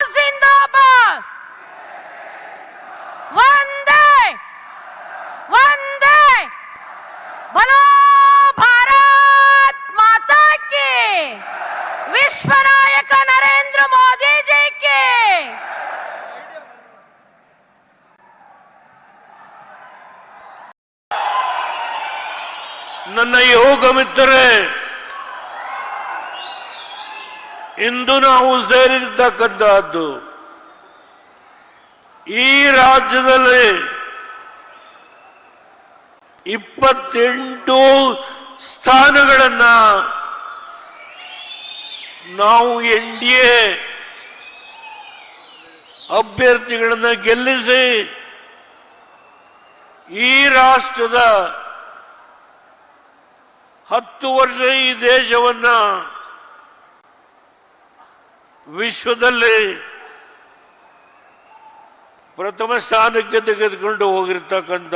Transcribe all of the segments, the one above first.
जिंदाबाद, वंदे वंदे, बोलो भारत माता की, विश्व नायक नरेंद्र मोदी जी की। ನನ್ನ ಯೋಗ ಮಿತ್ರರೇ, ಇಂದು ನಾವು ಸೇರಿರ್ತಕ್ಕಂತಹದ್ದು ಈ ರಾಜ್ಯದಲ್ಲಿ 28 ಸ್ಥಾನಗಳನ್ನ ನಾವು NDA ಅಭ್ಯರ್ಥಿಗಳನ್ನ ಗೆಲ್ಲಿಸಿ ಈ ರಾಷ್ಟ್ರದ 10 ವರ್ಷ ಈ ದೇಶವನ್ನ ವಿಶ್ವದಲ್ಲಿ ಪ್ರಥಮ ಸ್ಥಾನಕ್ಕೆ ತೆಗೆದುಕೊಂಡು ಹೋಗಿರ್ತಕ್ಕಂಥ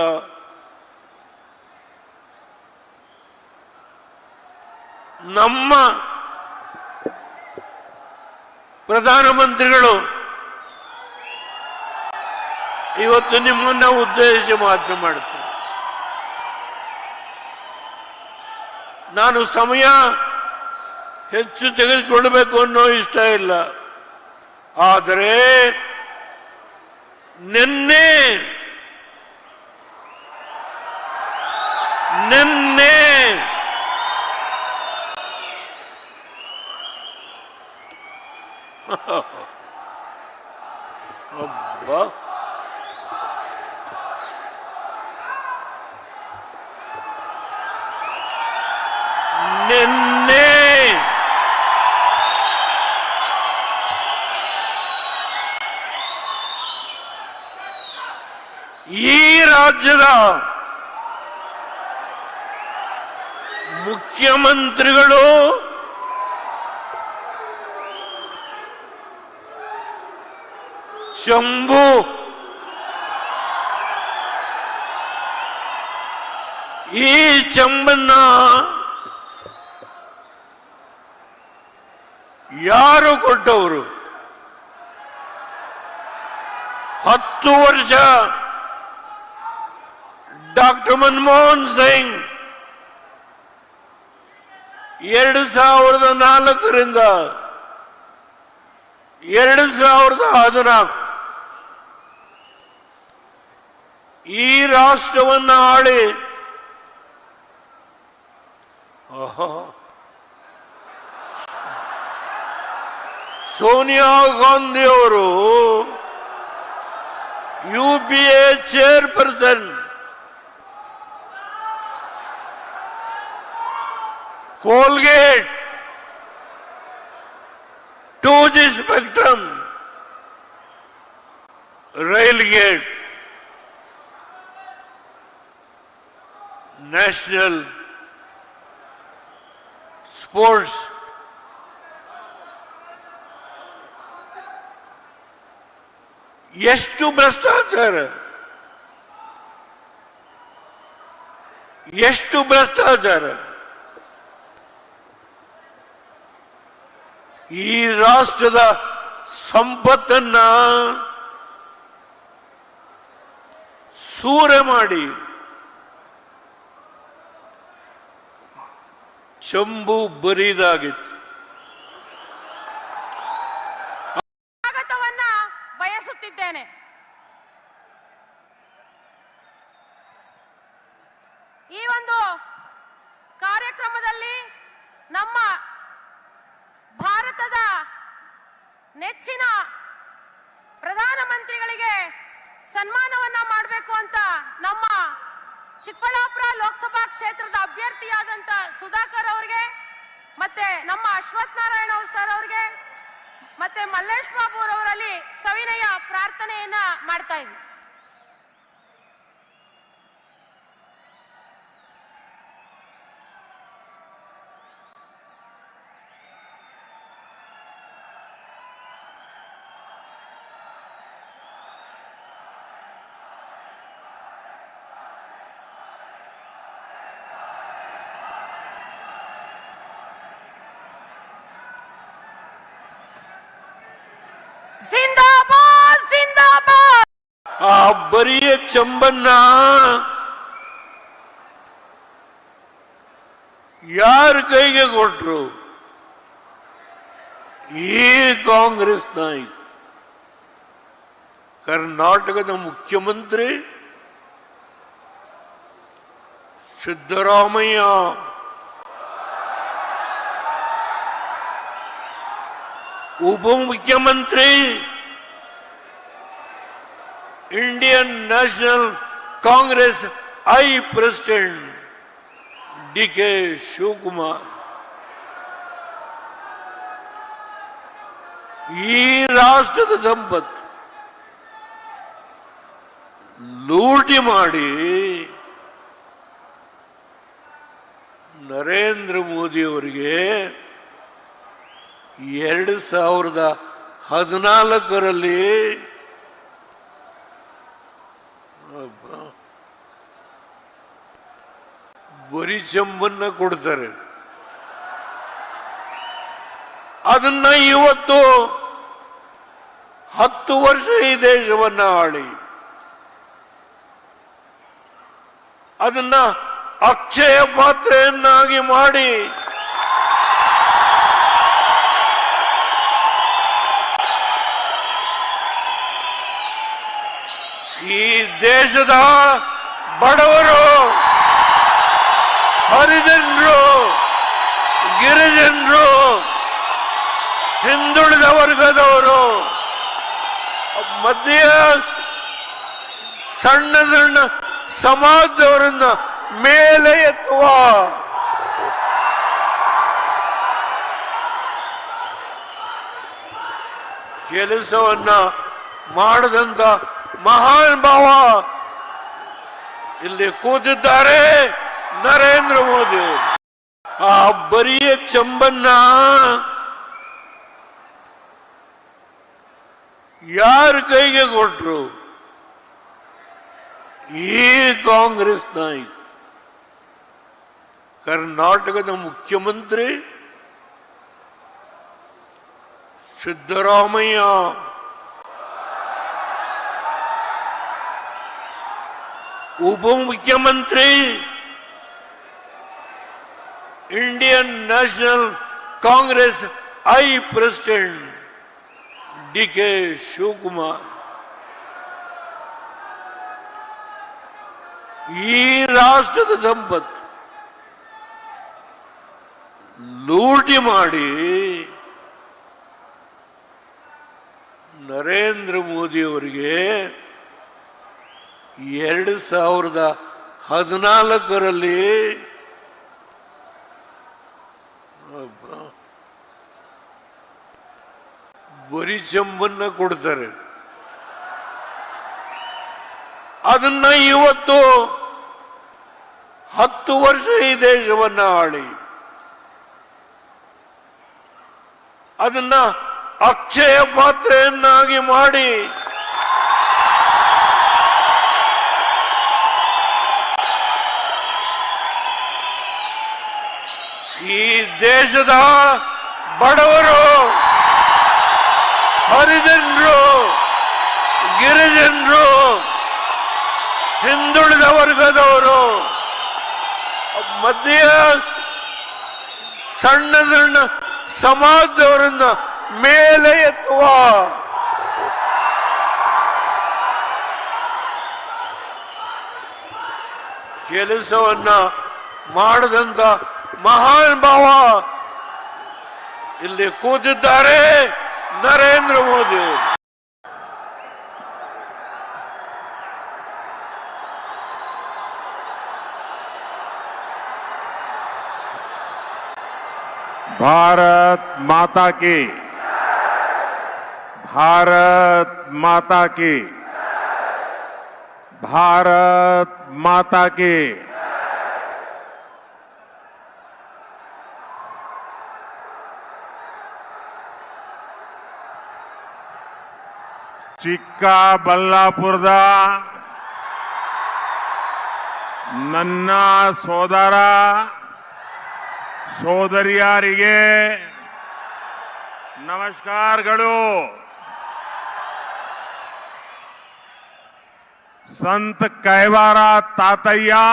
ನಮ್ಮ ಪ್ರಧಾನಮಂತ್ರಿಗಳು ಇವತ್ತು ನಿಮ್ಮನ್ನ ಉದ್ದೇಶಿಸಿ ಮಾತನಾಡ್ತಾರೆ. ಮಾಡ್ತಾರೆ. ನಾನು ಸಮಯ ಹೆಚ್ಚು ತೆಗೆದುಕೊಳ್ಳಬೇಕು ಅನ್ನೋ ಇಷ್ಟ ಇಲ್ಲ. ಆದರೆ ನಿನ್ನೆ ಅಬ್ಬಾ, ನಿನ್ನೆ ಈ ರಾಜ್ಯದ ಮುಖ್ಯಮಂತ್ರಿಗಳು ಚಂಬು ಈ ಚಂಬನ್ನ ಯಾರು ಕೊಟ್ಟವರು? 10 ವರ್ಷ ಡಾಕ್ಟರ್ ಮನಮೋಹನ್ ಸಿಂಗ್ 2004ರಿಂದ 2014 ಈ ರಾಷ್ಟ್ರವನ್ನು ಆಳಿ ಸೋನಿಯಾ ಗಾಂಧಿ ಅವರು UPA chairperson, Colgate, 2G Spectrum, Railgate, National Sports, ಎಷ್ಟು ಭ್ರಷ್ಟಾಚಾರ, ಎಷ್ಟು ಭ್ರಷ್ಟಾಚಾರ! ಈ ರಾಷ್ಟ್ರದ ಸಂಪತ್ತನ್ನ ಸೂರೆ ಮಾಡಿ ಚಂಬು ಬರಿದಾಗಿತ್ತು. ಸ್ವಾಗತವನ್ನ ಬಯಸುತ್ತಿದ್ದೇನೆ. ಈ ಒಂದು ಕಾರ್ಯಕ್ರಮದಲ್ಲಿ ನಮ್ಮ ಭಾರತದ ನೆಚ್ಚಿನ ಪ್ರಧಾನಮಂತ್ರಿಗಳಿಗೆ ಸನ್ಮಾನವನ್ನ ಮಾಡಬೇಕು ಅಂತ ನಮ್ಮ ಚಿಕ್ಕಬಳ್ಳಾಪುರ ಲೋಕಸಭಾ ಕ್ಷೇತ್ರದ ಅಭ್ಯರ್ಥಿಯಾದಂತ ಸುಧಾಕರ್ ಅವರಿಗೆ, ಮತ್ತೆ ನಮ್ಮ ಅಶ್ವಥ್ ನಾರಾಯಣ ಸರ್ ಅವರಿಗೆ, ಮತ್ತೆ ಮಲ್ಲೇಶ್ ಬಾಬು ಅವರಲ್ಲಿ ಸವಿನಯ ಪ್ರಾರ್ಥನೆಯನ್ನ ಮಾಡ್ತಾ ಇದ್ವಿ. ಆ ಬರಿಯ ಚಂಬನ್ನ ಯಾರ ಕೈಗೆ ಕೊಟ್ರು? ಈ ಕಾಂಗ್ರೆಸ್ ನಾಯಕ, ಕರ್ನಾಟಕದ ಮುಖ್ಯಮಂತ್ರಿ ಸಿದ್ದರಾಮಯ್ಯ, ಉಪಮುಖ್ಯಮಂತ್ರಿ Indian National Congress President DK. Shivakumar, ಈ ರಾಷ್ಟ್ರದ ಸಂಪತ್ತು ಲೂಟಿ ಮಾಡಿ ನರೇಂದ್ರ ಮೋದಿ ಅವರಿಗೆ 2014ರಲ್ಲಿ ಬರಿ ಚೆಂಬನ್ನ ಕೊಡ್ತಾರೆ. ಅದನ್ನ ಇವತ್ತು 10 ವರ್ಷ ಈ ದೇಶವನ್ನ ಆಳಿ ಅದನ್ನ ಅಕ್ಷಯ ಪಾತ್ರೆಯನ್ನಾಗಿ ಮಾಡಿ ಈ ದೇಶದ ಬಡವರು, ಹರಿಜನರು, ಗಿರಿಜನರು, ಹಿಂದುಳಿದ ವರ್ಗದವರು, ಮಧ್ಯ ಸಣ್ಣ ಸಣ್ಣ ಸಮಾಜದವರನ್ನ ಮೇಲೆ ಎತ್ತುವ ಕೆಲಸವನ್ನ ಮಾಡದಂತ ಮಹಾನ್ ಭಾವ ಇಲ್ಲಿ ಕೂತಿದ್ದಾರೆ ನರೇಂದ್ರ ಮೋದಿ. ಆ ಬರಿಯ ಚಂಬನ್ನ ಯಾರ ಕೈಗೆ ಕೊಟ್ರು? ಈ ಕಾಂಗ್ರೆಸ್ ನಾಯಕ, ಕರ್ನಾಟಕದ ಮುಖ್ಯಮಂತ್ರಿ ಸಿದ್ದರಾಮಯ್ಯ, ಉಪಮುಖ್ಯಮಂತ್ರಿ Indian National Congress President DK. Shivakumar, ಈ ರಾಷ್ಟ್ರದ ಸಂಪತ್ತು ಲೂಟಿ ಮಾಡಿ ನರೇಂದ್ರ ಮೋದಿ ಅವರಿಗೆ 2014ರಲ್ಲಿ ಬರಿ ಚೆಂಬನ್ನ ಕೊಡ್ತಾರೆ. ಅದನ್ನ ಇವತ್ತು 10 ವರ್ಷ ಈ ದೇಶವನ್ನ ಆಳಿ ಅದನ್ನ ಅಕ್ಷಯ ಪಾತ್ರೆಯನ್ನಾಗಿ ಮಾಡಿ ಈ ದೇಶದ ಬಡವರು, ಹರಿಜನರು, ಗಿರಿಜನರು, ಹಿಂದುಳಿದ ವರ್ಗದವರು, ಮಧ್ಯ ಸಣ್ಣ ಸಣ್ಣ ಸಮಾಜದವರನ್ನ ಮೇಲೆ ಎತ್ತುವ ಕೆಲಸವನ್ನ ಮಾಡದಂತ ಮಹಾನ್ ಭಾವ ಇಲ್ಲಿ ಕೂತಿದ್ದಾರೆ ನರೇಂದ್ರ ಮೋದಿ. भारत माता की, भारत माता की, भारत माता की। ಚಿಕ್ಕಬಳ್ಳಾಪುರದ ನನ್ನ ಸೋದರ ಸೋದರಿಯರಿಗೆ ನಮಸ್ಕಾರಗಳು. संत कैवारा तातैया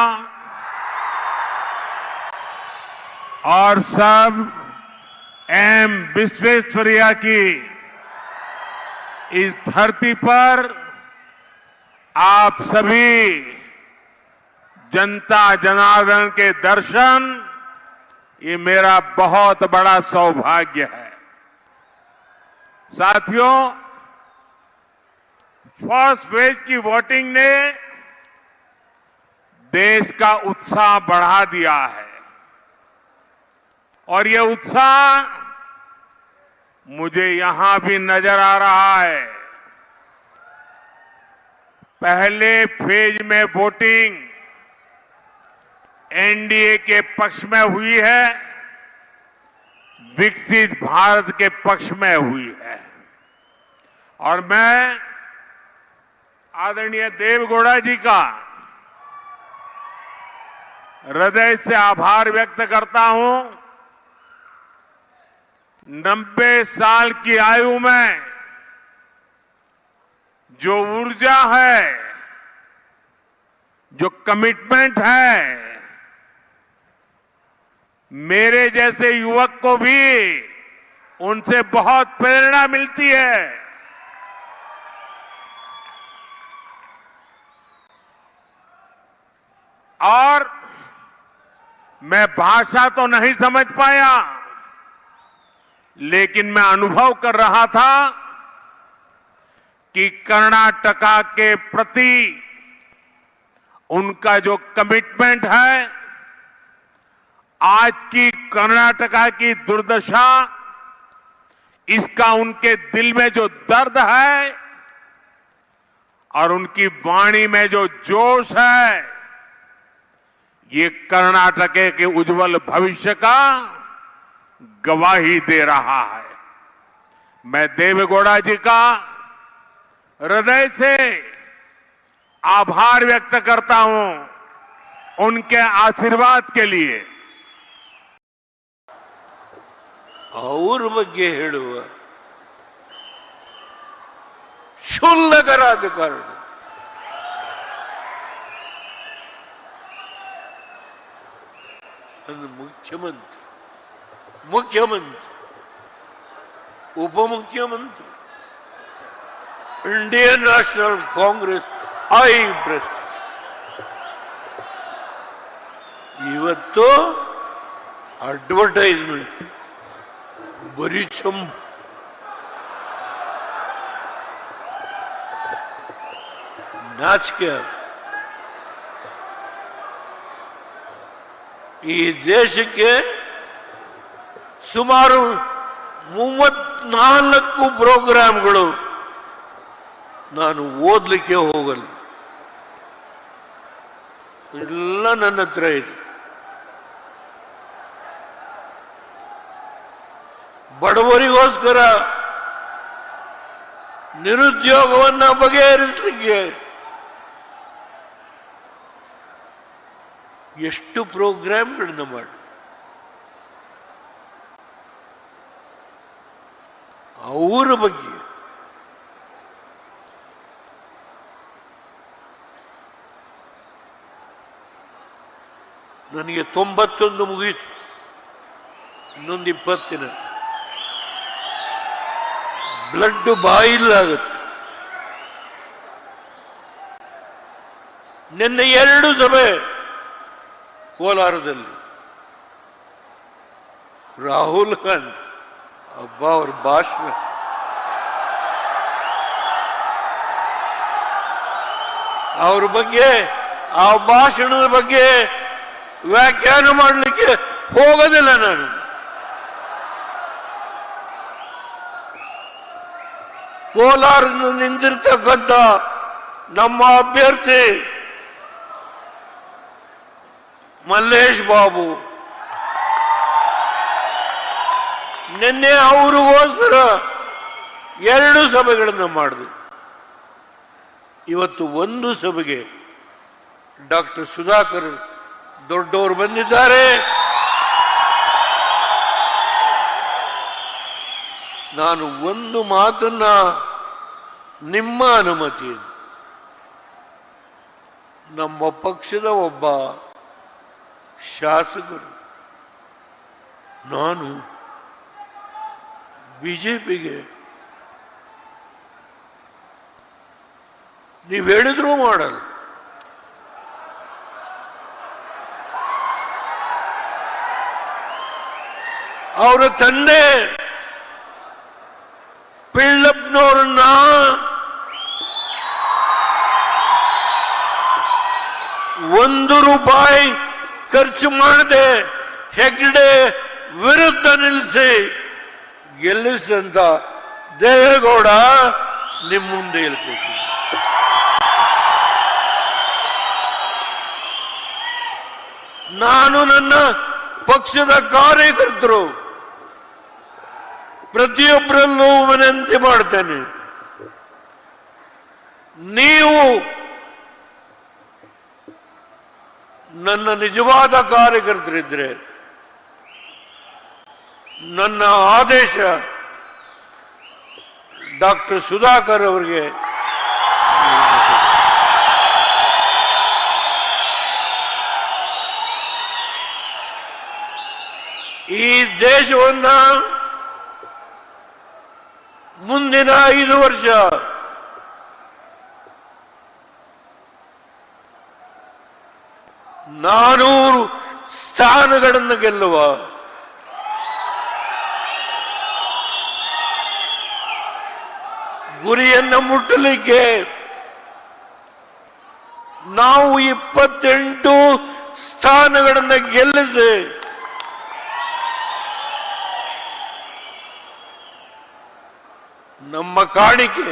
और सब एम विश्वेश्वरैया की इस धरती पर आप सभी जनता जनार्दन के दर्शन, ये मेरा बहुत बड़ा सौभाग्य है। साथियों, फर्स्ट फेज की वोटिंग ने देश का उत्साह बढ़ा दिया है और ये उत्साह मुझे यहां भी नजर आ रहा है। पहले फेज में वोटिंग एनडीए के पक्ष में हुई है, विकसित भारत के पक्ष में हुई है और मैं आदरणीय देवेगौड़ा जी का हृदय से आभार व्यक्त करता हूं। 90 साल की आयु में जो ऊर्जा है, जो कमिटमेंट है, मेरे जैसे युवक को भी उनसे बहुत प्रेरणा मिलती है। और मैं भाषा तो नहीं समझ पाया, लेकिन मैं अनुभव कर रहा था कि कर्नाटका के प्रति उनका जो कमिटमेंट है, आज की कर्नाटका की दुर्दशा, इसका उनके दिल में जो दर्द है और उनकी वाणी में जो जोश है, ये कर्नाटक के उज्जवल भविष्य का गवाही दे रहा है। मैं देवेगौड़ा जी का हृदय से आभार व्यक्त करता हूं उनके आशीर्वाद के लिए। ಅವ್ರ ಬಗ್ಗೆ ಹೇಳುವ ಕ್ಷುಲ್ಲಕ ರಾಜಕಾರಣ ಒಂದು ಮುಖ್ಯಮಂತ್ರಿ ಉಪಮುಖ್ಯಮಂತ್ರಿ ಇಂಡಿಯನ್ ನ್ಯಾಷನಲ್ ಕಾಂಗ್ರೆಸ್ ಪ್ರೆಸಿಡೆಂಟ್ ಇವತ್ತು ಅಡ್ವರ್ಟೈಸ್ಮೆಂಟ್ ಬರೀ ನಾಚಿಕೆ. ಈ ದೇಶಕ್ಕೆ ಸುಮಾರು 34 ಪ್ರೋಗ್ರಾಂಗಳು ನಾನು ಓದಲಿಕ್ಕೆ ಹೋಗಲ್ಲ, ಎಲ್ಲ ನನ್ನ ಹತ್ರ ಇದೆ. ಬಡವರಿಗೋಸ್ಕರ, ನಿರುದ್ಯೋಗವನ್ನ ಬಗೆಹರಿಸಲಿಕ್ಕೆ ಎಷ್ಟು ಪ್ರೋಗ್ರಾಂಗಳನ್ನ ಮಾಡಿ ಅವರ ಬಗ್ಗೆ ನನಗೆ 91 ಮುಗಿಯಿತು, ಇನ್ನೊಂದು 20 ದಿನ ಬ್ಲಡ್ ಬಾಯಿಲಾಗುತ್ತೆ. ನಿನ್ನೆ 2 ಸಭೆ ಕೋಲಾರದಲ್ಲಿ, ರಾಹುಲ್ ಗಾಂಧಿ ಅಬ್ಬಾ ಅವ್ರ ಭಾಷಣ, ಅವ್ರ ಬಗ್ಗೆ, ಆ ಭಾಷಣದ ಬಗ್ಗೆ ವ್ಯಾಖ್ಯಾನ ಮಾಡಲಿಕ್ಕೆ ಹೋಗೋದಿಲ್ಲ ನಾನು. ಕೋಲಾರದಿಂದ ನಿಂತಿರ್ತಕ್ಕಂಥ ನಮ್ಮ ಅಭ್ಯರ್ಥಿ ಮಲ್ಲೇಶ್ ಬಾಬು, ನಿನ್ನೆ ಅವ್ರಿಗೋಸ್ಕರ 2 ಸಭೆಗಳನ್ನು ಮಾಡಿದೆ. ಇವತ್ತು ಒಂದು ಸಭೆಗೆ ಡಾಕ್ಟರ್ ಸುಧಾಕರ್ ದೊಡ್ಡವರು ಬಂದಿದ್ದಾರೆ. ನಾನು ಒಂದು ಮಾತನ್ನ ನಿಮ್ಮ ಅನುಮತಿಯಿಂದ ನಮ್ಮ ಪಕ್ಷದ ಒಬ್ಬ ಶಾಸಕರು ನಾನು ಬಿಜೆಪಿಗೆ ನೀವು ಹೇಳಿದ್ರೂ ಮಾಡಲ್ಲ. ಅವರ ತಂದೆ ಪಿಳ್ಳಪ್ಪನವ್ರನ್ನ ₹1 ಖರ್ಚು ಮಾಡದೆ ಹೆಗ್ಡೆ ವಿರುದ್ಧ ನಿಲ್ಲಿಸಿ ಗೆಲ್ಲಿಸಿದಂತ ದೇವೇಗೌಡ ನಿಮ್ಮ ಮುಂದೆ ಹೇಳ್ಬೇಕು. ನಾನು ನನ್ನ ಪಕ್ಷದ ಕಾರ್ಯಕರ್ತರು ಪ್ರತಿಯೊಬ್ಬರಲ್ಲೂ ವಿನಂತಿ ಮಾಡ್ತೇನೆ, ನೀವು ನನ್ನ ನಿಜವಾದ ಕಾರ್ಯಕರ್ತರಿದ್ರೆ ನನ್ನ ಆದೇಶ ಡಾಕ್ಟರ್ ಸುಧಾಕರ್ ಅವರಿಗೆ ಈ ದೇಶವನ್ನ ಮುಂದಿನ 5 ವರ್ಷ ನಾನೂರು ಸ್ಥಾನಗಳನ್ನು ಗೆಲ್ಲುವ ಗುರಿಯನ್ನು ಮುಟ್ಟಲಿಕ್ಕೆ ನಾವು 28 ಸ್ಥಾನಗಳನ್ನು ಗೆಲ್ಲಿಸಿ ನಮ್ಮ ಕಾಣಿಕೆ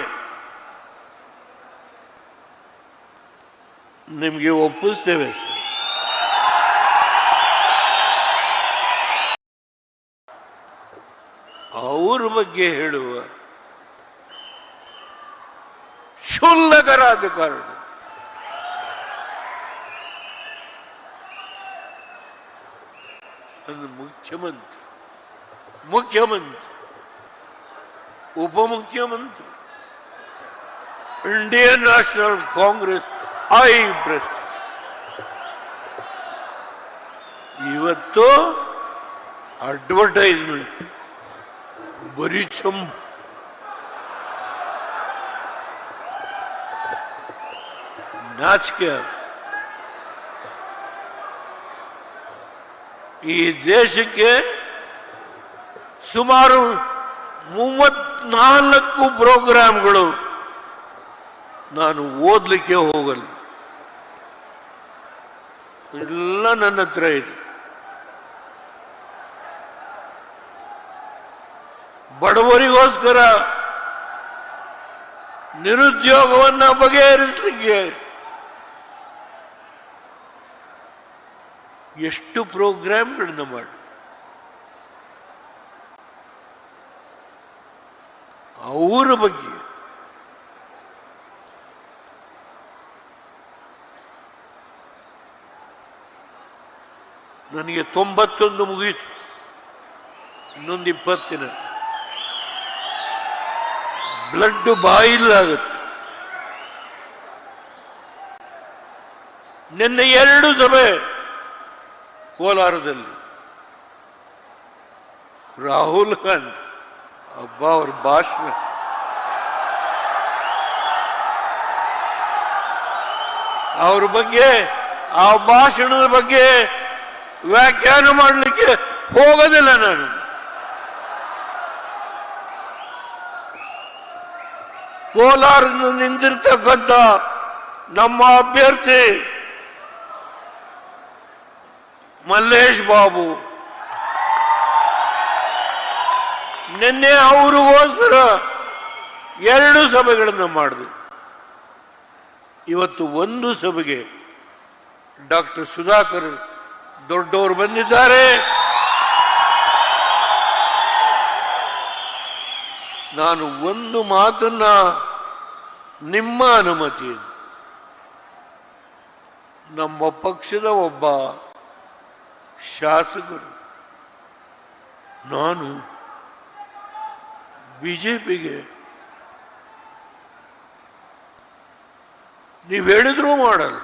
ನಿಮಗೆ ಒಪ್ಪಿಸ್ತೇವೆ. ಅವ್ರ ಬಗ್ಗೆ ಹೇಳುವ ಕ್ಷುಲ್ಲಕ ರಾಜಕಾರಣ ಮುಖ್ಯಮಂತ್ರಿ ಉಪಮುಖ್ಯಮಂತ್ರಿ ಇಂಡಿಯನ್ ನ್ಯಾಷನಲ್ ಕಾಂಗ್ರೆಸ್ ಪ್ರೆಸಿಡೆಂಟ್ ಇವತ್ತು ಅಡ್ವರ್ಟೈಸ್ಮೆಂಟ್ ಬರೀ ನಾಚಿಕೆ. ಈ ದೇಶಕ್ಕೆ ಸುಮಾರು 34 ಪ್ರೋಗ್ರಾಮ್ಗಳು ನಾನು ಓದಲಿಕ್ಕೆ ಹೋಗಲ್ಲ, ಎಲ್ಲ ನನ್ನ ಹತ್ರ ಇದೆ. ಬಡವರಿಗೋಸ್ಕರ ನಿರುದ್ಯೋಗವನ್ನ ಬಗೆಹರಿಸಲಿಕ್ಕೆ ಎಷ್ಟು ಪ್ರೋಗ್ರಾಮ್ಗಳನ್ನ ಮಾಡಿ ಅವರ ಬಗ್ಗೆ ನನಗೆ 91 ಮುಗೀತು, ಇನ್ನೊಂದು 20 ದಿನ ಬ್ಲಡ್ ಬಾಯಿಲಾಗುತ್ತೆ. ನಿನ್ನೆ 2 ಸಭೆ ಕೋಲಾರದಲ್ಲಿ ರಾಹುಲ್ ಗಾಂಧಿ ಅಬ್ಬಾ ಅವ್ರ ಭಾಷಣ ಅವ್ರ ಬಗ್ಗೆ ಆ ಭಾಷಣದ ಬಗ್ಗೆ ವ್ಯಾಖ್ಯಾನ ಮಾಡಲಿಕ್ಕೆ ಹೋಗೋದಿಲ್ಲ ನಾನು. ಕೋಲಾರದಿಂದ ನಿಂತಿರ್ತಕ್ಕಂಥ ನಮ್ಮ ಅಭ್ಯರ್ಥಿ ಮಲ್ಲೇಶ್ ಬಾಬು ನಿನ್ನೆ ಅವ್ರಿಗೋಸ್ಕರ 2 ಸಭೆಗಳನ್ನು ಮಾಡಿದೆ. ಇವತ್ತು 1 ಸಭೆಗೆ ಡಾಕ್ಟರ್ ಸುಧಾಕರ್ ದೊಡ್ಡವರು ಬಂದಿದ್ದಾರೆ. ನಾನು ಒಂದು ಮಾತನ್ನ ನಿಮ್ಮ ಅನುಮತಿಯಿಂದ ನಮ್ಮ ಪಕ್ಷದ ಒಬ್ಬ ಶಾಸಕರು ನಾನು ಬಿಜೆಪಿಗೆ ನೀವು ಹೇಳಿದ್ರೂ ಮಾಡಲ್ಲ.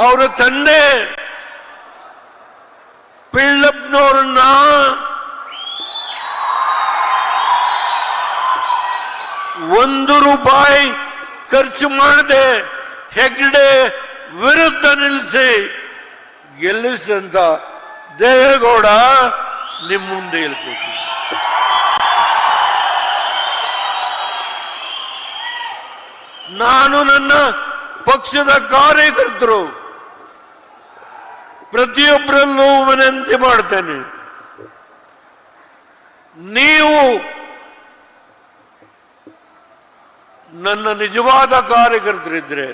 ಅವರ ತಂದೆ ಪಿಳ್ಳಪ್ಪನವ್ರನ್ನ ₹1 ಖರ್ಚು ಮಾಡದೆ ಹೆಗ್ಡೆ ವಿರುದ್ಧ ನಿಲ್ಲಿಸಿ ಗೆಲ್ಲಿಸಿದಂತ ದೇವೇಗೌಡ ನಿಮ್ಮ ಮುಂದೆ ಹೇಳ್ಬೇಕು. ನಾನು ನನ್ನ ಪಕ್ಷದ ಕಾರ್ಯಕರ್ತರು ಪ್ರತಿಯೊಬ್ಬರಲ್ಲೂ ವಿನಂತಿ ಮಾಡ್ತೇನೆ, ನೀವು ನನ್ನ ನಿಜವಾದ ಕಾರ್ಯಕರ್ತರಿದ್ರೆ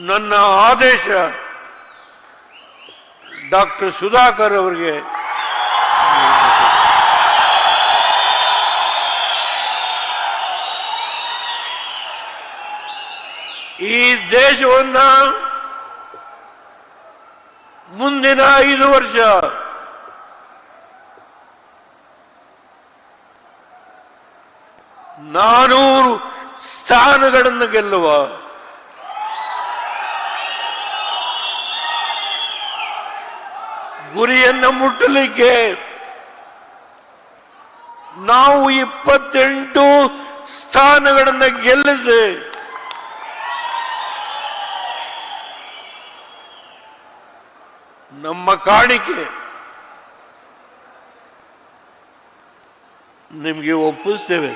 ನನ್ನ ಆದೇಶ ಡಾಕ್ಟರ್ ಸುಧಾಕರ್ ಅವರಿಗೆ ಈ ದೇಶವನ್ನ ಮುಂದಿನ 5 ವರ್ಷ ನಾನೂರು ಸ್ಥಾನಗಳನ್ನು ಗೆಲ್ಲುವ ಗುರಿಯನ್ನು ಮುಟ್ಟಲಿಕ್ಕೆ ನಾವು 28 ಸ್ಥಾನಗಳನ್ನು ಗೆಲ್ಲಿಸಿ ನಮ್ಮ ಕಾಣಿಕೆ ನಿಮಗೆ ಒಪ್ಪಿಸ್ತೇವೆ.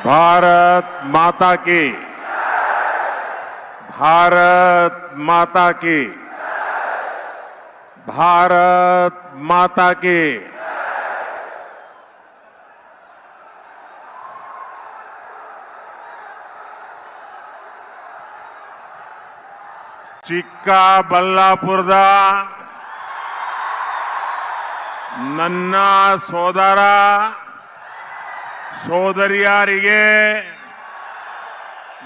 भारत माता की, भारत माता की, भारत माता की। ಚಿಕ್ಕಬಳ್ಳಾಪುರದ ನನ್ನ ಸೋದರ ಸೋದರಿಯರಿಗೆ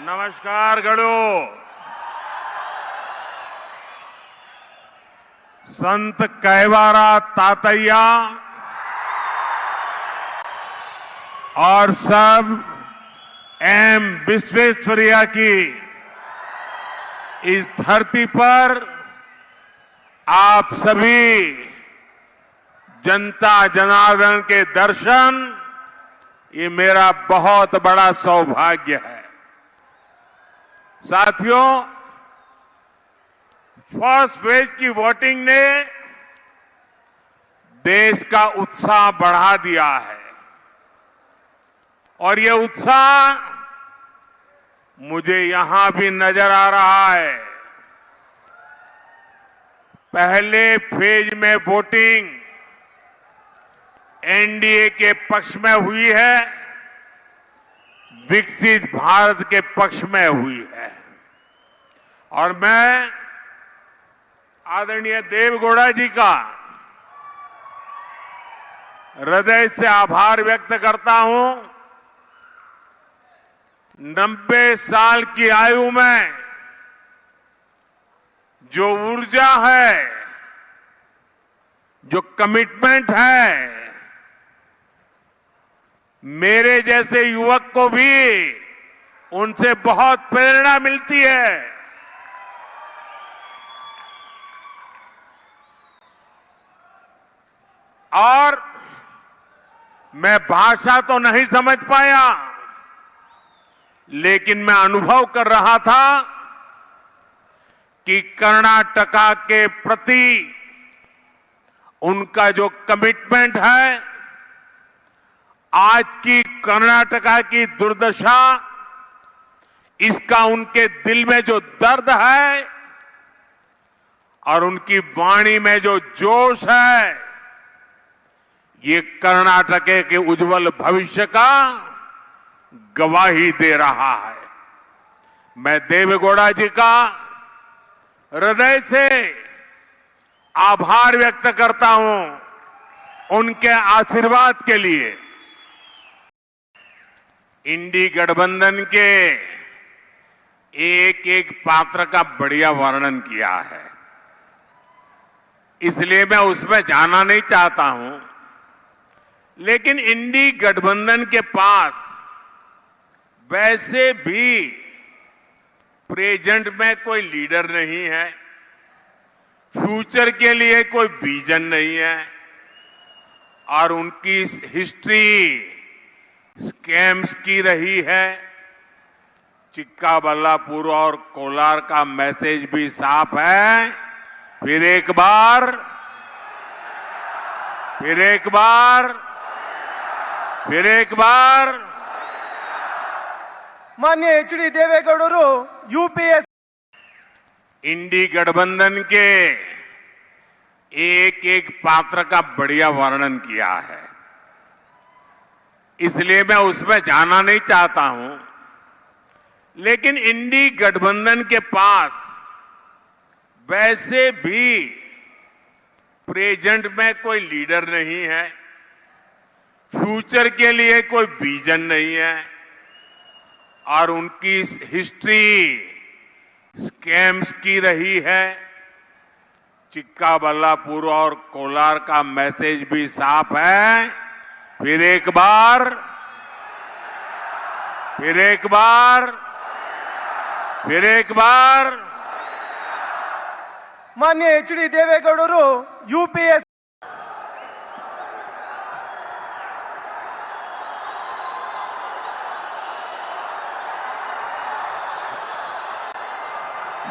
ನಮಸ್ಕಾರಗಳು. संत कैवारा तातैया और सब एम विश्वेश्वरैया की इस धरती पर आप सभी जनता जनार्दन के दर्शन, ये मेरा बहुत बड़ा सौभाग्य है। साथियों, फर्स्ट फेज की वोटिंग ने देश का उत्साह बढ़ा दिया है और ये उत्साह मुझे यहां भी नजर आ रहा है। पहले फेज में वोटिंग एनडीए के पक्ष में हुई है, विकसित भारत के पक्ष में हुई है और मैं आदरणीय देवेगौड़ा जी का हृदय से आभार व्यक्त करता हूं। 90 साल की आयु में जो ऊर्जा है, जो कमिटमेंट है, मेरे जैसे युवक को भी उनसे बहुत प्रेरणा मिलती है। और मैं भाषा तो नहीं समझ पाया, लेकिन मैं अनुभव कर रहा था कि कर्नाटका के प्रति उनका जो कमिटमेंट है, आज की कर्नाटका की दुर्दशा, इसका उनके दिल में जो दर्द है और उनकी वाणी में जो जोश है, ये कर्नाटक के उज्जवल भविष्य का गवाही दे रहा है। मैं देवेगौड़ा जी का हृदय से आभार व्यक्त करता हूं उनके आशीर्वाद के लिए। इंडी गठबंधन के एक एक पात्र का बढ़िया वर्णन किया है, इसलिए मैं उसमें जाना नहीं चाहता हूं। लेकिन इंडी गठबंधन के पास वैसे भी प्रेजेंट में कोई लीडर नहीं है, फ्यूचर के लिए कोई विजन नहीं है, और उनकी हिस्ट्री स्कैम्स की रही है। चिक्काबल्लापुर और कोलार का मैसेज भी साफ है। फिर एक बार मान्य एच.डी. देवेगौड़रू यूपीएस इंडी गठबंधन के एक एक पात्र का बढ़िया वर्णन किया है, इसलिए मैं उसमें जाना नहीं चाहता हूं। लेकिन इंडी गठबंधन के पास वैसे भी प्रेजेंट में कोई लीडर नहीं है, फ्यूचर के लिए कोई विजन नहीं है, और उनकी हिस्ट्री स्कैम्स की रही है। चिक्काबल्लापुर और कोलार का मैसेज भी साफ है। फिर एक बार मान्य एच.डी. देवेगौड़रू यूपीएस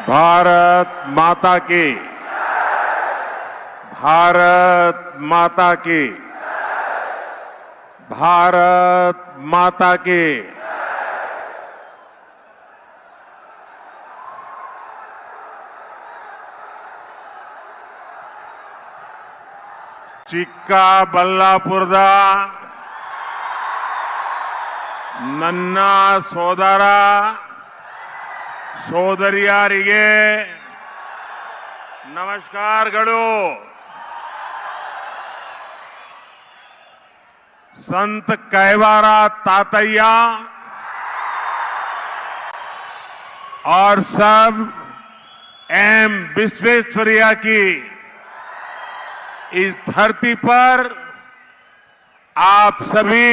भारत माता की, भारत माता की, भारत माता की। ಚಿಕ್ಕಬಳ್ಳಾಪುರ ನನ್ನ ಸೋದರ ಸೋದರಿಯರಿಗೆ ನಮಸ್ಕಾರಗಳು। संत कैवारा तातैया और सब एम विश्वेश्वरैया की इस धरती पर आप सभी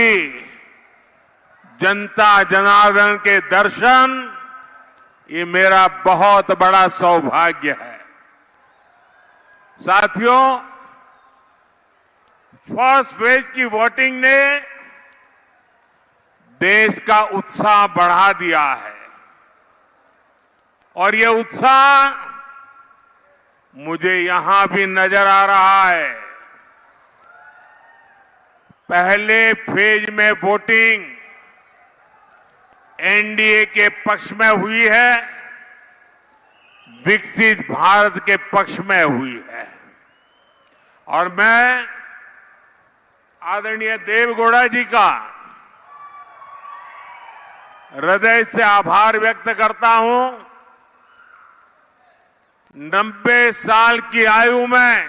जनता जनार्दन के दर्शन, ये मेरा बहुत बड़ा सौभाग्य है। साथियों, फर्स्ट फेज की वोटिंग ने देश का उत्साह बढ़ा दिया है, और ये उत्साह मुझे यहां भी नजर आ रहा है। पहले फेज में वोटिंग एनडीए के पक्ष में हुई है, विकसित भारत के पक्ष में हुई है, और मैं आदरणीय देवेगौड़ा जी का हृदय से आभार व्यक्त करता हूं। 90 साल की आयु में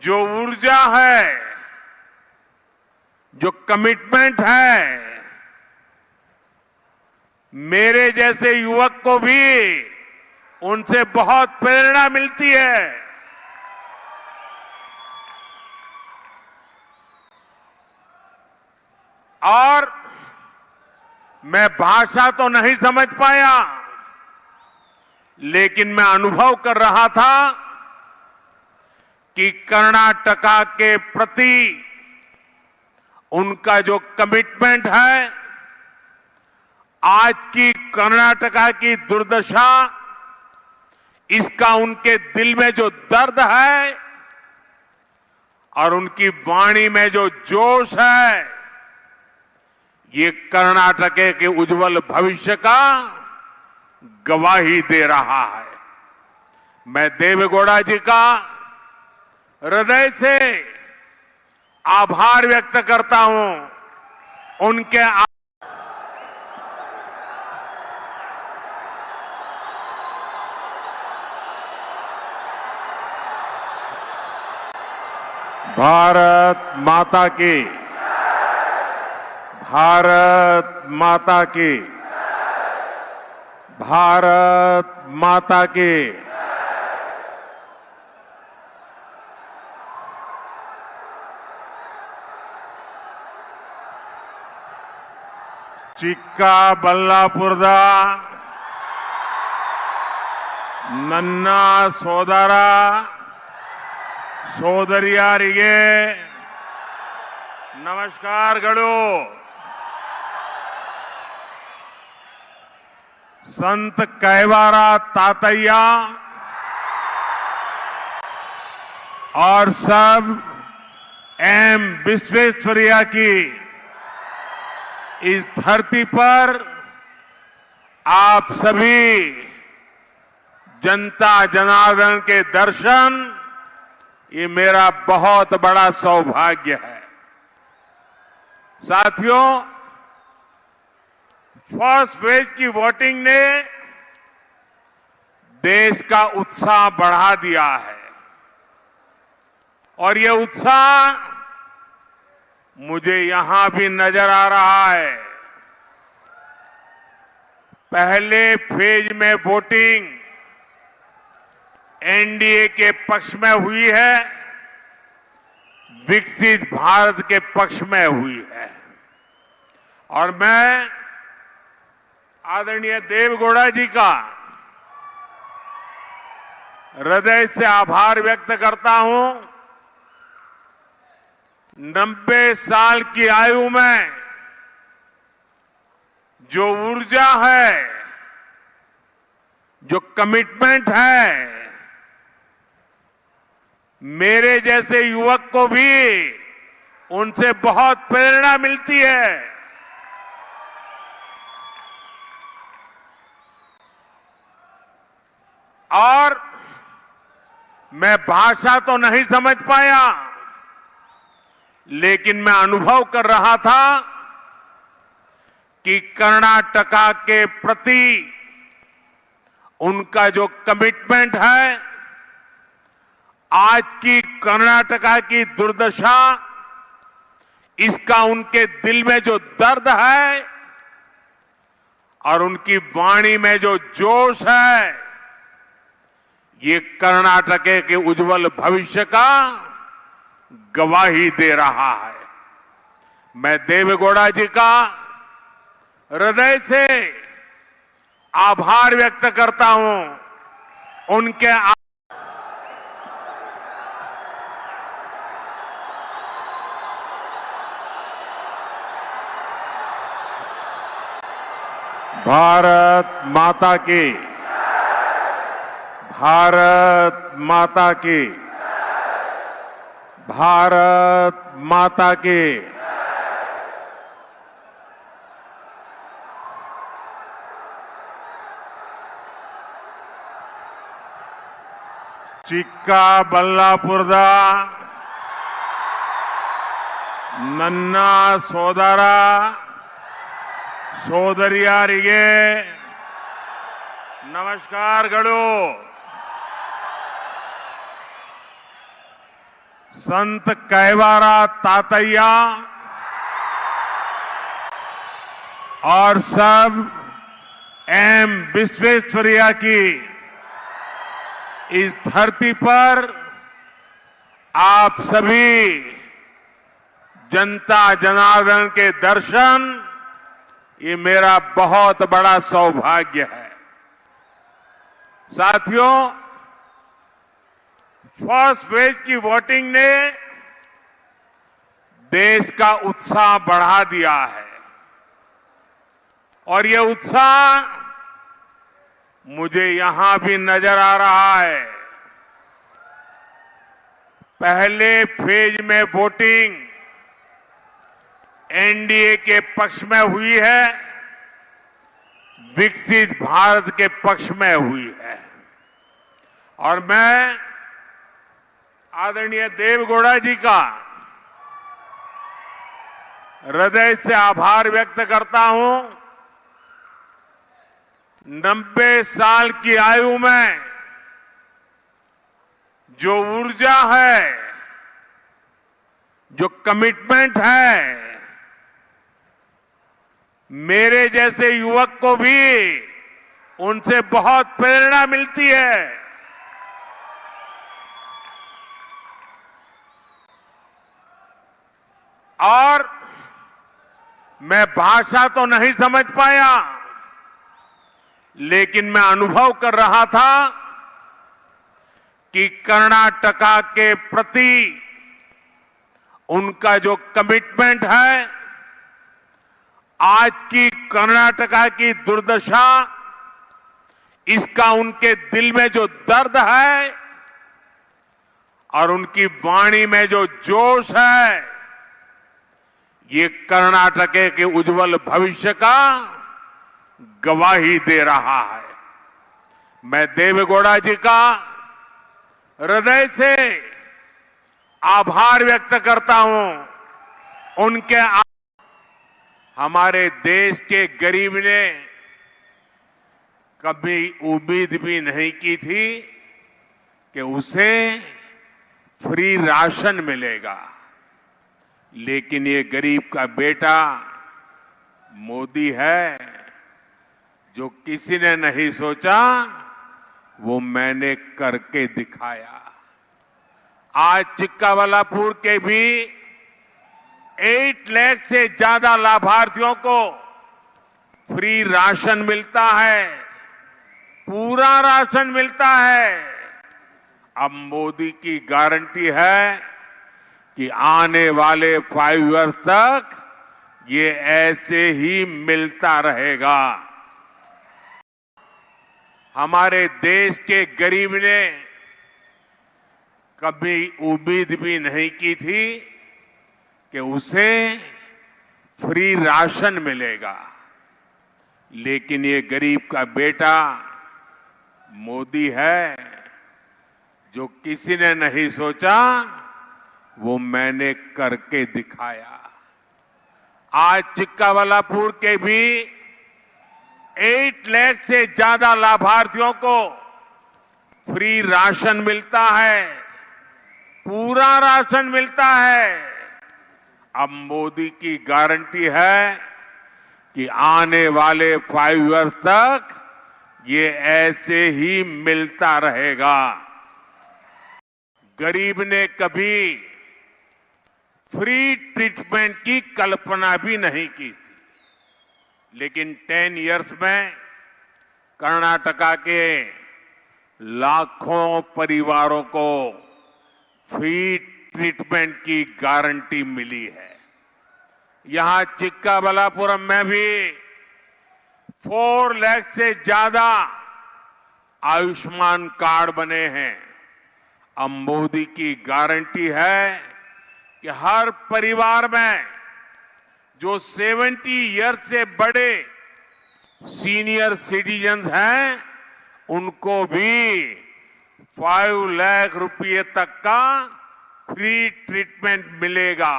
जो ऊर्जा है, जो कमिटमेंट है, मेरे जैसे युवक को भी उनसे बहुत प्रेरणा मिलती है। और मैं भाषा तो नहीं समझ पाया, लेकिन मैं अनुभव कर रहा था कि कर्नाटका के प्रति उनका जो कमिटमेंट है, आज की कर्नाटका की दुर्दशा, इसका उनके दिल में जो दर्द है और उनकी वाणी में जो जोश है, ये कर्नाटक के उज्जवल भविष्य का गवाही दे रहा है। मैं देवेगौड़ा जी का हृदय से आभार व्यक्त करता हूं। उनके भारत माता की, भारत माता की। भारत माता की। ಚಿಕ್ಕ ಬಳ್ಳಾಪುರದ ನನ್ನ ಸೋದರ ಸೋದರಿಯರಿಗೆ ನಮಸ್ಕಾರಗಳು। संत कैवारा तातैया और सब एम विश्वेश्वरैया की इस धरती पर आप सभी जनता जनार्दन के दर्शन, ये मेरा बहुत बड़ा सौभाग्य है। साथियों, फर्स्ट फेज की वोटिंग ने देश का उत्साह बढ़ा दिया है और ये उत्साह मुझे यहां भी नजर आ रहा है। पहले फेज में वोटिंग एनडीए के पक्ष में हुई है, विकसित भारत के पक्ष में हुई है और मैं आदरणीय देवेगौड़ा जी का हृदय से आभार व्यक्त करता हूं। 90 साल की आयु में जो ऊर्जा है, जो कमिटमेंट है, मेरे जैसे युवक को भी उनसे बहुत प्रेरणा मिलती है। और मैं भाषा तो नहीं समझ पाया, लेकिन मैं अनुभव कर रहा था कि कर्नाटका के प्रति उनका जो कमिटमेंट है, आज की कर्नाटका की दुर्दशा, इसका उनके दिल में जो दर्द है और उनकी वाणी में जो जोश है, ये कर्नाटक के उज्जवल भविष्य का गवाही दे रहा है। मैं देवेगौड़ा जी का हृदय से आभार व्यक्त करता हूं। उनके भारत माता की, भारत माता की, भारत माता की। ಚಿಕ್ಕ ಬಳ್ಳಾಪುರದ ನನ್ನ ಸೋದರ ಸೋದರಿಯರಿಗೆ ನಮಸ್ಕಾರಗಳು। संत कैवारा तातैया और सब एम विश्वेश्वरैया की इस धरती पर आप सभी जनता जनार्दन के दर्शन, ये मेरा बहुत बड़ा सौभाग्य है। साथियों, फर्स्ट फेज की वोटिंग ने देश का उत्साह बढ़ा दिया है और ये उत्साह मुझे यहां भी नजर आ रहा है। पहले फेज में वोटिंग एनडीए के पक्ष में हुई है, विकसित भारत के पक्ष में हुई है और मैं आदरणीय देवेगौड़ा जी का हृदय से आभार व्यक्त करता हूं। 90 साल की आयु में जो ऊर्जा है, जो कमिटमेंट है, मेरे जैसे युवक को भी उनसे बहुत प्रेरणा मिलती है। और मैं भाषा तो नहीं समझ पाया, लेकिन मैं अनुभव कर रहा था कि कर्नाटका के प्रति उनका जो कमिटमेंट है, आज की कर्नाटका की दुर्दशा, इसका उनके दिल में जो दर्द है और उनकी वाणी में जो जोश है, ये कर्नाटक के उज्जवल भविष्य का गवाही दे रहा है। मैं देवेगौड़ा जी का हृदय से आभार व्यक्त करता हूं। उनके हमारे देश के गरीब ने कभी उम्मीद भी नहीं की थी कि उसे फ्री राशन मिलेगा, लेकिन ये गरीब का बेटा मोदी है, जो किसी ने नहीं सोचा वो मैंने करके दिखाया। आज चिक्काबल्लापुर के भी 8 लाख से ज्यादा लाभार्थियों को फ्री राशन मिलता है, पूरा राशन मिलता है। अब मोदी की गारंटी है कि आने वाले 5 इयर्स तक ये ऐसे ही मिलता रहेगा। हमारे देश के गरीब ने कभी उम्मीद भी नहीं की थी कि उसे फ्री राशन मिलेगा, लेकिन ये गरीब का बेटा मोदी है, जो किसी ने नहीं सोचा वो मैंने करके दिखाया। आज चिक्काबल्लापुर के भी 8 लाख से ज्यादा लाभार्थियों को फ्री राशन मिलता है, पूरा राशन मिलता है। अब मोदी की गारंटी है कि आने वाले 5 इयर्स तक ये ऐसे ही मिलता रहेगा। गरीब ने कभी फ्री ट्रीटमेंट की कल्पना भी नहीं की थी, लेकिन 10 इयर्स में कर्नाटका के लाखों परिवारों को फ्री ट्रीटमेंट की गारंटी मिली है। यहां चिक्काबल्लापुरम में भी 4 लाख से ज्यादा आयुष्मान कार्ड बने हैं। अब मोदी की गारंटी है कि हर परिवार में जो 70 इयर्स से बड़े सीनियर सिटीजन्स हैं, उनको भी 5 लाख रुपए तक का फ्री ट्रीटमेंट मिलेगा।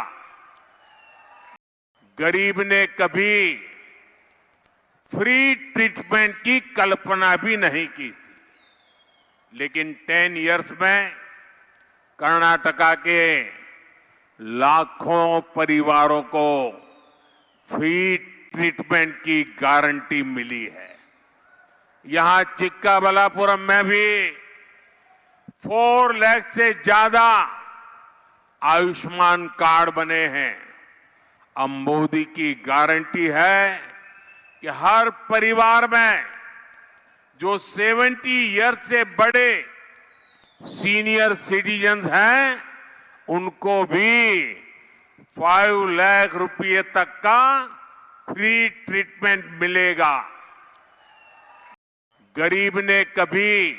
गरीब ने कभी फ्री ट्रीटमेंट की कल्पना भी नहीं की थी, लेकिन 10 इयर्स में कर्नाटका के लाखों परिवारों को फ्री ट्रीटमेंट की गारंटी मिली है। यहां चिक्काबल्लापुरम में भी 4 लाख से ज्यादा आयुष्मान कार्ड बने हैं। अब मोदी की गारंटी है कि हर परिवार में जो 70 इयर्स से बड़े सीनियर सिटीजन्स हैं, उनको भी 5 लाख रुपए तक का फ्री ट्रीटमेंट मिलेगा। गरीब ने कभी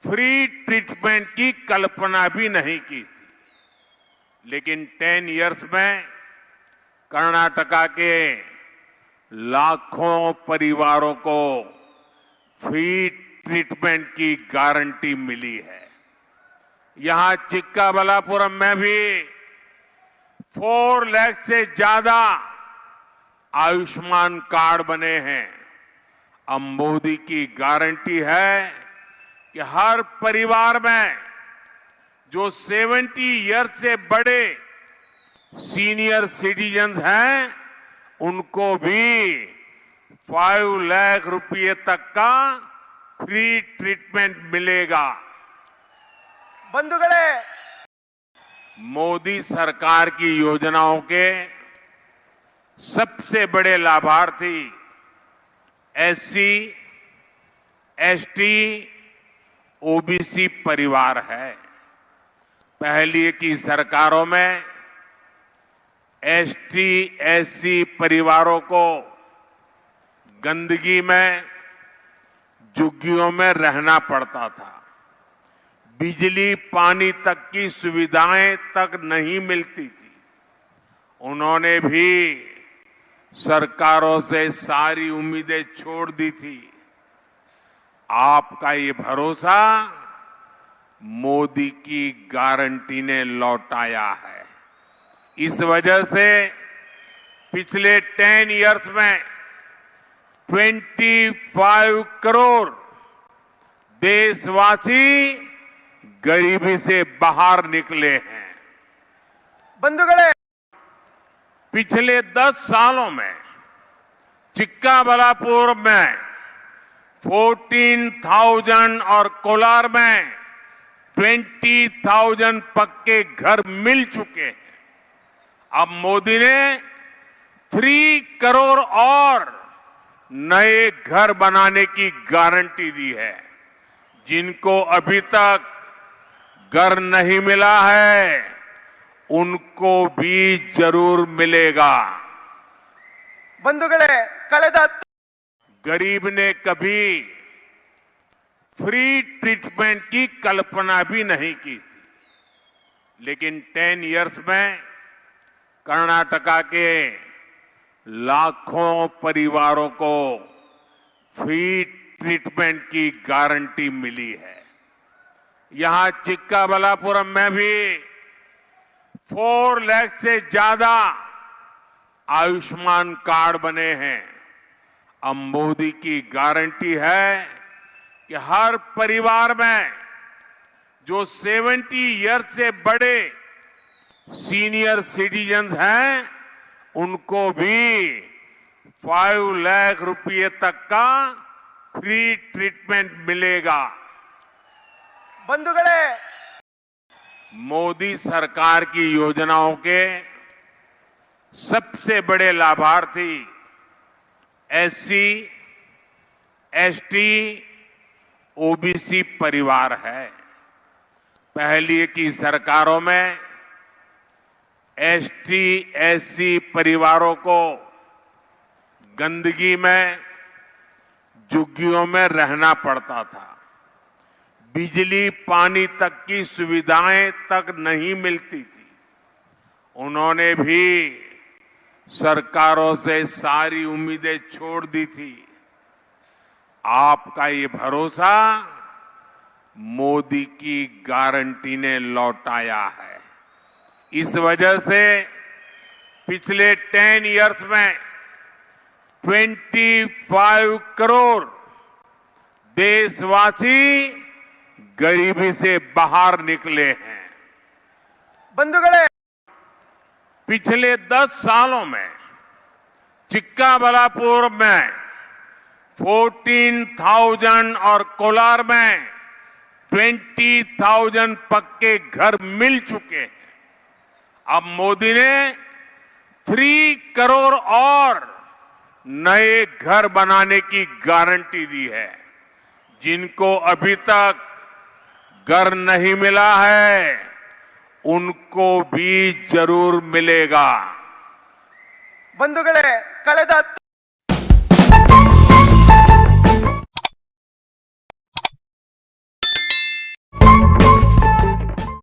फ्री ट्रीटमेंट की कल्पना भी नहीं की थी, लेकिन 10 इयर्स में कर्नाटका के लाखों परिवारों को फ्री ट्रीटमेंट की गारंटी मिली है। यहां चिक्काबल्लापुरम में भी 4 लाख से ज्यादा आयुष्मान कार्ड बने हैं। अब मोदी की गारंटी है कि हर परिवार में जो 70 इयर्स से बड़े सीनियर सिटीजन्स हैं, उनको भी 5 लाख रुपए तक का फ्री ट्रीटमेंट मिलेगा। ಬಂಧುಗಳೇ, मोदी सरकार की योजनाओं के सबसे बड़े लाभार्थी एससी, एसटी, ओबीसी परिवार है। पहले की सरकारों में एसटी, एससी परिवारों को गंदगी में, झुग्गियों में रहना पड़ता था। बिजली, पानी तक की सुविधाएं तक नहीं मिलती थी। उन्होंने भी सरकारों से सारी उम्मीदें छोड़ दी थी। आपका ये भरोसा मोदी की गारंटी ने लौटाया है। इस वजह से पिछले 10 इयर्स में 25 करोड़ देशवासी गरीबी से बाहर निकले हैं। ಬಂಧುಗಳೇ, पिछले 10 सालों में चिक्काबलापुर में 14,000 और कोलार में 20,000 पक्के घर मिल चुके हैं। अब मोदी ने 3 करोड़ और नए घर बनाने की गारंटी दी है। जिनको अभी तक घर नहीं मिला है उनको भी जरूर मिलेगा। ಬಂಧುಗಳೇ, ಕಳೆದ गरीब ने कभी फ्री ट्रीटमेंट की कल्पना भी नहीं की थी, लेकिन 10 इयर्स में कर्नाटका के लाखों परिवारों को फ्री ट्रीटमेंट की गारंटी मिली है। यहां चिक्काबलापुरम में भी 4 लाख से ज्यादा आयुष्मान कार्ड बने हैं। अब मोदी की गारंटी है कि हर परिवार में जो 70 ईयर्स से बड़े सीनियर सिटीजन्स हैं उनको भी 5 लाख रुपए तक का फ्री ट्रीटमेंट मिलेगा। ಬಂಧುಗಳೇ, मोदी सरकार की योजनाओं के सबसे बड़े लाभार्थी एससी, एसटी, ओबीसी परिवार है। पहले की सरकारों में एसटी, एससी परिवारों को गंदगी में, झुग्गियों में रहना पड़ता था। बिजली, पानी तक की सुविधाएं तक नहीं मिलती थी। उन्होंने भी सरकारों से सारी उम्मीदें छोड़ दी थी। आपका ये भरोसा मोदी की गारंटी ने लौटाया है। इस वजह से पिछले 10 इयर्स में 25 करोड़ देशवासी गरीबी से बाहर निकले हैं। ಬಂಧುಗಳೇ, पिछले 10 सालों में चिक्काबलापुर में 14,000 और कोलार में 20,000 पक्के घर मिल चुके हैं। अब मोदी ने 3 करोड़ और नए घर बनाने की गारंटी दी है। जिनको अभी तक घर नहीं मिला है उनको भी जरूर मिलेगा। ಬಂಧುಗಳೇ, ಕಳೆದ